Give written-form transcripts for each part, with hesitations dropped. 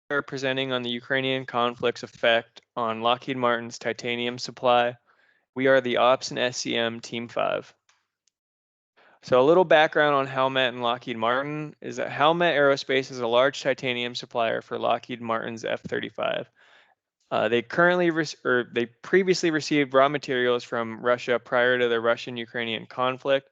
are presenting on the Ukrainian conflict's effect on Lockheed Martin's titanium supply. We are the Ops and SCM Team 5. So a little background on Howmet and Lockheed Martin is that Howmet Aerospace is a large titanium supplier for Lockheed Martin's F-35. They previously received raw materials from Russia prior to the Russian-Ukrainian conflict,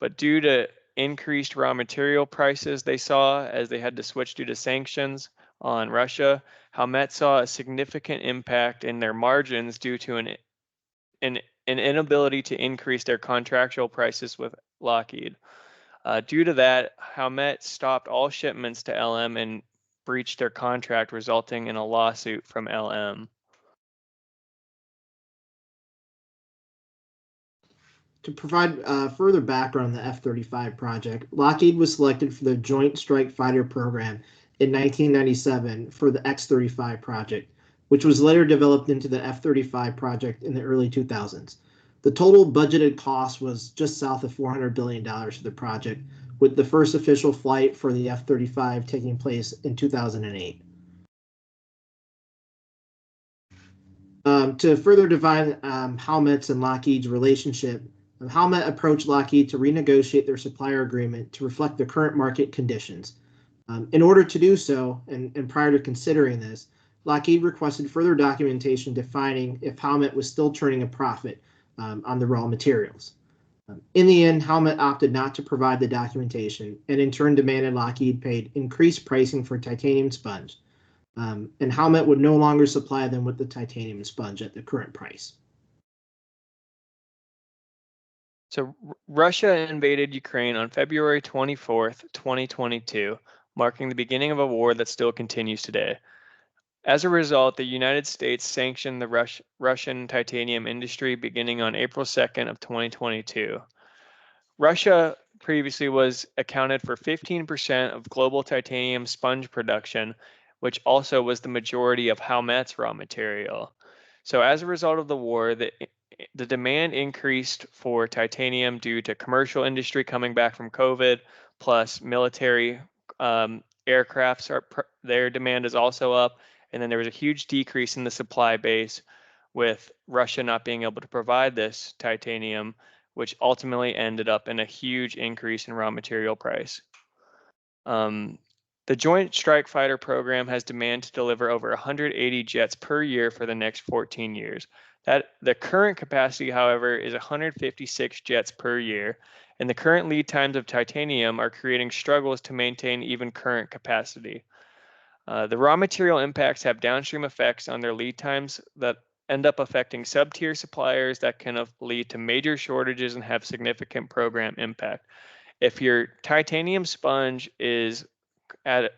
but due to increased raw material prices they saw as they had to switch due to sanctions on Russia, Howmet saw a significant impact in their margins due to an inability to increase their contractual prices with Lockheed. Due to that, Howmet stopped all shipments to LM and breached their contract, resulting in a lawsuit from LM. To provide further background on the F-35 project, Lockheed was selected for the Joint Strike Fighter program in 1997 for the X-35 project, which was later developed into the F-35 project in the early 2000s. The total budgeted cost was just south of $400 billion for the project, with the first official flight for the F-35 taking place in 2008. To further define Howmet's and Lockheed's relationship, Howmet approached Lockheed to renegotiate their supplier agreement to reflect the current market conditions. In order to do so, and prior to considering this, Lockheed requested further documentation defining if Howmet was still turning a profit on the raw materials. In the end, Howmet opted not to provide the documentation and in turn demanded Lockheed paid increased pricing for titanium sponge. And Howmet would no longer supply them with the titanium sponge at the current price. So Russia invaded Ukraine on February 24th, 2022, marking the beginning of a war that still continues today. As a result, the United States sanctioned the Russian titanium industry beginning on April 2nd of 2022. Russia previously was accounted for 15% of global titanium sponge production, which also was the majority of Howmet's raw material. So as a result of the war, the demand increased for titanium due to commercial industry coming back from COVID, plus military aircrafts, their demand is also up. And then there was a huge decrease in the supply base with Russia not being able to provide this titanium, which ultimately ended up in a huge increase in raw material price. The Joint Strike Fighter program has demand to deliver over 180 jets per year for the next 14 years. The current capacity, however, is 156 jets per year, and the current lead times of titanium are creating struggles to maintain even current capacity. The raw material impacts have downstream effects on their lead times that end up affecting sub-tier suppliers that can lead to major shortages and have significant program impact. If your titanium sponge is the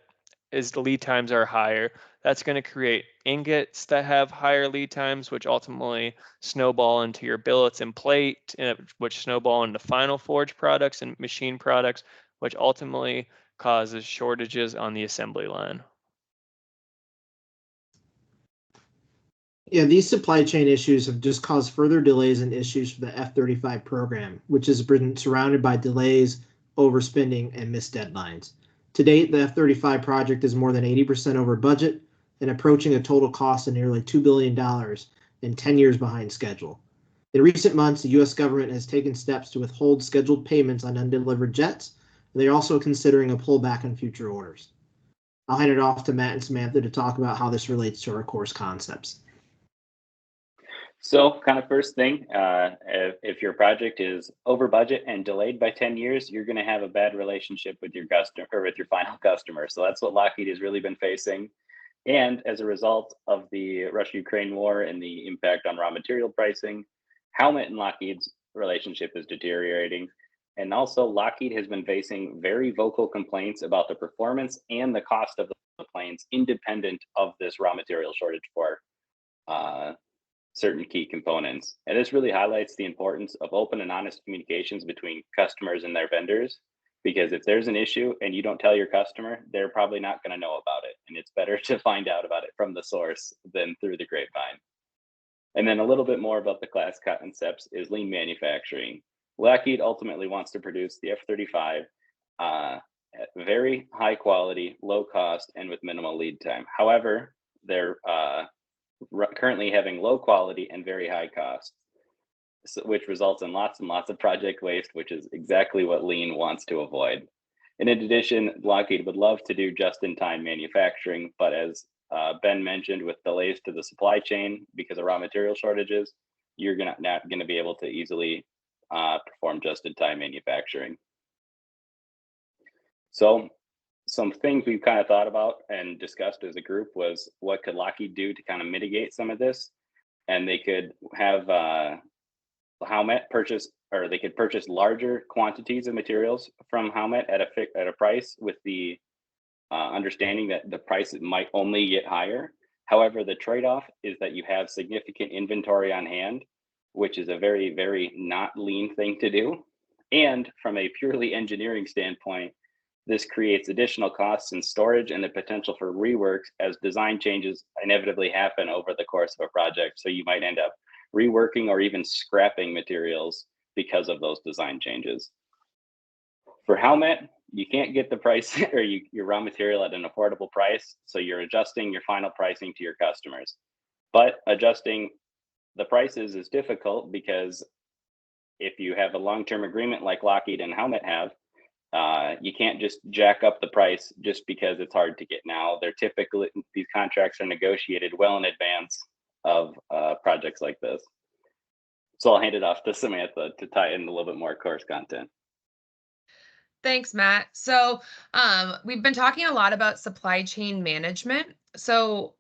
lead times are higher, that's going to create ingots that have higher lead times, which ultimately snowball into your billets and plate, which snowball into final forge products and machine products, which ultimately causes shortages on the assembly line. Yeah, these supply chain issues have just caused further delays and issues for the F-35 program, which has been surrounded by delays, overspending, and missed deadlines. To date, the F-35 project is more than 80% over budget and approaching a total cost of nearly $2 billion and 10 years behind schedule. In recent months, the U.S. government has taken steps to withhold scheduled payments on undelivered jets, and they're also considering a pullback on future orders. I'll hand it off to Matt and Samantha to talk about how this relates to our course concepts. So kind of first thing, if your project is over budget and delayed by 10 years, you're going to have a bad relationship with your customer or with your final customer. So that's what Lockheed has really been facing. And as a result of the Russia-Ukraine war and the impact on raw material pricing, Howmet and Lockheed's relationship is deteriorating. And also Lockheed has been facing very vocal complaints about the performance and the cost of the planes independent of this raw material shortage for certain key components. And this really highlights the importance of open and honest communications between customers and their vendors, because if there's an issue and you don't tell your customer, they're probably not going to know about it. And it's better to find out about it from the source than through the grapevine. And then a little bit more about the class concepts is lean manufacturing. Lockheed ultimately wants to produce the F-35 at very high quality, low cost, and with minimal lead time. However, they're currently having low quality and very high cost, which results in lots and lots of project waste, which is exactly what Lean wants to avoid. And in addition, Lockheed would love to do just-in-time manufacturing, but as Ben mentioned, with delays to the supply chain because of raw material shortages, you're not going to be able to easily perform just-in-time manufacturing. So some things we've kind of thought about and discussed as a group was what could Lockheed do to kind of mitigate some of this, and they could have Howmet purchase, or they could purchase larger quantities of materials from Howmet at a price with the understanding that the price might only get higher. However, the trade-off is that you have significant inventory on hand, which is a very, very not lean thing to do. And from a purely engineering standpoint, this creates additional costs in storage and the potential for reworks as design changes inevitably happen over the course of a project. So you might end up reworking or even scrapping materials because of those design changes. For Howmet, you can't get the price or your raw material at an affordable price, so you're adjusting your final pricing to your customers. But adjusting the prices is difficult because if you have a long-term agreement like Lockheed and Howmet have, you can't just jack up the price just because it's hard to get now. These contracts are negotiated well in advance of projects like this. So I'll hand it off to Samantha to tie in a little bit more course content. Thanks, Matt. So we've been talking a lot about supply chain management. So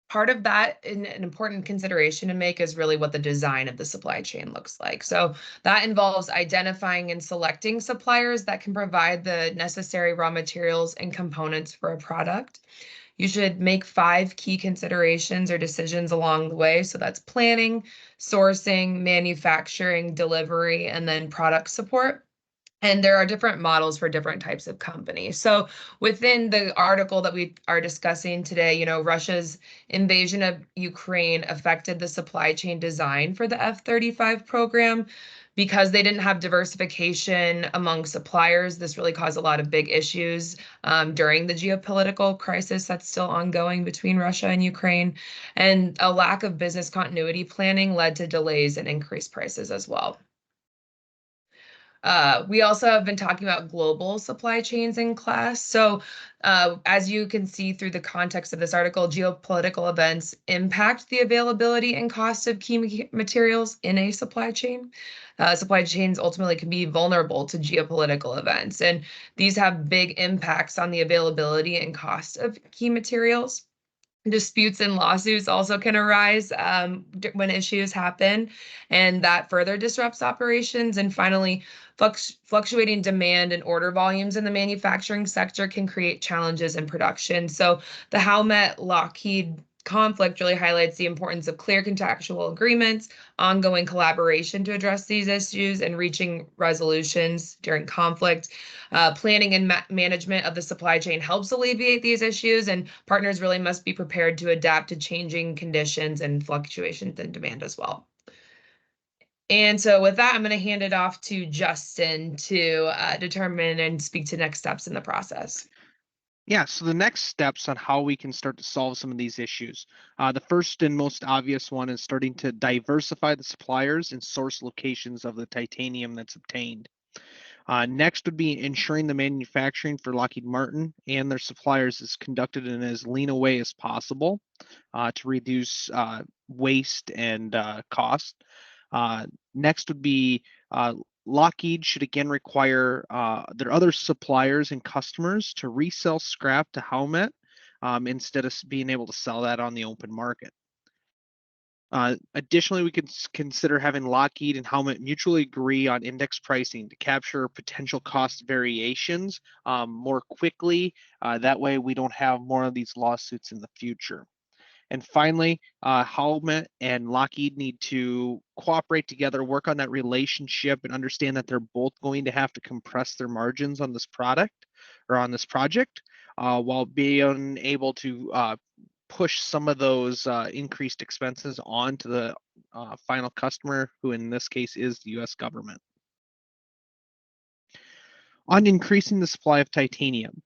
part of that, an important consideration to make, is really what the design of the supply chain looks like. So that involves identifying and selecting suppliers that can provide the necessary raw materials and components for a product. You should make 5 key considerations or decisions along the way. So that's planning, sourcing, manufacturing, delivery, and then product support. And there are different models for different types of companies. So within the article that we are discussing today, Russia's invasion of Ukraine affected the supply chain design for the F-35 program. Because they didn't have diversification among suppliers, this really caused a lot of big issues during the geopolitical crisis that's still ongoing between Russia and Ukraine. And a lack of business continuity planning led to delays and increased prices as well. We also have been talking about global supply chains in class. So as you can see through the context of this article, geopolitical events impact the availability and cost of key materials in a supply chain. Supply chains ultimately can be vulnerable to geopolitical events, and these have big impacts on the availability and cost of key materials. Disputes and lawsuits also can arise when issues happen, and that further disrupts operations. And finally, fluctuating demand and order volumes in the manufacturing sector can create challenges in production. So the Howmet-Lockheed conflict really highlights the importance of clear contractual agreements, ongoing collaboration to address these issues, and reaching resolutions during conflict. Planning and management of the supply chain helps alleviate these issues, and partners really must be prepared to adapt to changing conditions and fluctuations in demand as well. And so with that, I'm going to hand it off to Justin to determine and speak to next steps in the process. Yeah, so the next steps on how we can start to solve some of these issues. The first and most obvious one is starting to diversify the suppliers and source locations of the titanium that's obtained. Next would be ensuring the manufacturing for Lockheed Martin and their suppliers is conducted in as lean a way as possible to reduce waste and cost. Next would be Lockheed should again require their other suppliers and customers to resell scrap to Howmet instead of being able to sell that on the open market. Additionally, we could consider having Lockheed and Howmet mutually agree on index pricing to capture potential cost variations more quickly. That way we don't have more of these lawsuits in the future. And finally, Howmet and Lockheed need to cooperate together, work on that relationship, and understand that they're both going to have to compress their margins on this product or on this project while being able to push some of those increased expenses onto the final customer, who in this case is the U.S. government. On increasing the supply of titanium.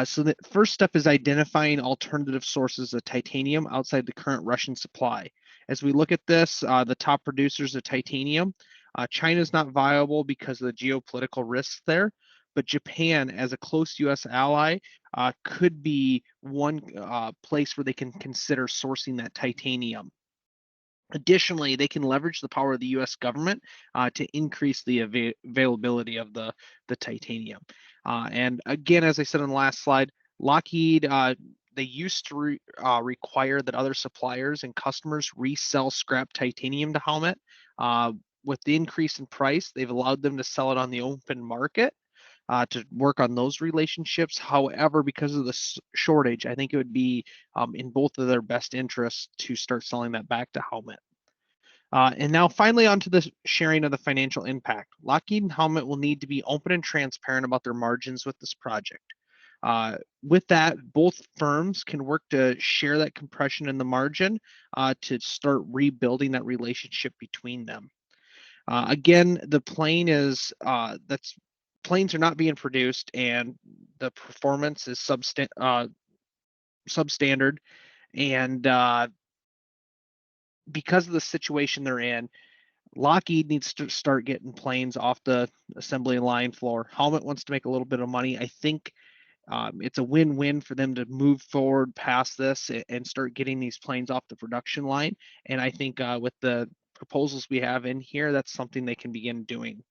So the first step is identifying alternative sources of titanium outside the current Russian supply. As we look at this, the top producers of titanium, China is not viable because of the geopolitical risks there, but Japan, as a close U.S. ally, could be one place where they can consider sourcing that titanium. Additionally, they can leverage the power of the U.S. government to increase the availability of the titanium. And again, as I said on the last slide, Lockheed, they used to require that other suppliers and customers resell scrap titanium to Howmet. With the increase in price, they've allowed them to sell it on the open market. To work on those relationships. However, because of the shortage, I think it would be in both of their best interests to start selling that back to Howmet. And now finally onto the sharing of the financial impact. Lockheed and Howmet will need to be open and transparent about their margins with this project. With that, both firms can work to share that compression in the margin to start rebuilding that relationship between them. Again, the plane is planes are not being produced and the performance is substandard. And because of the situation they're in, Lockheed needs to start getting planes off the assembly line floor. Howmet wants to make a little bit of money. I think it's a win-win for them to move forward past this and start getting these planes off the production line. And I think with the proposals we have in here, that's something they can begin doing.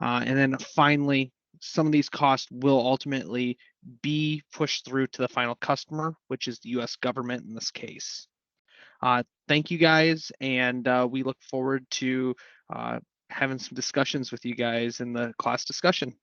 And then finally, some of these costs will ultimately be pushed through to the final customer, which is the U.S. government in this case. Thank you guys, and we look forward to having some discussions with you guys in the class discussion.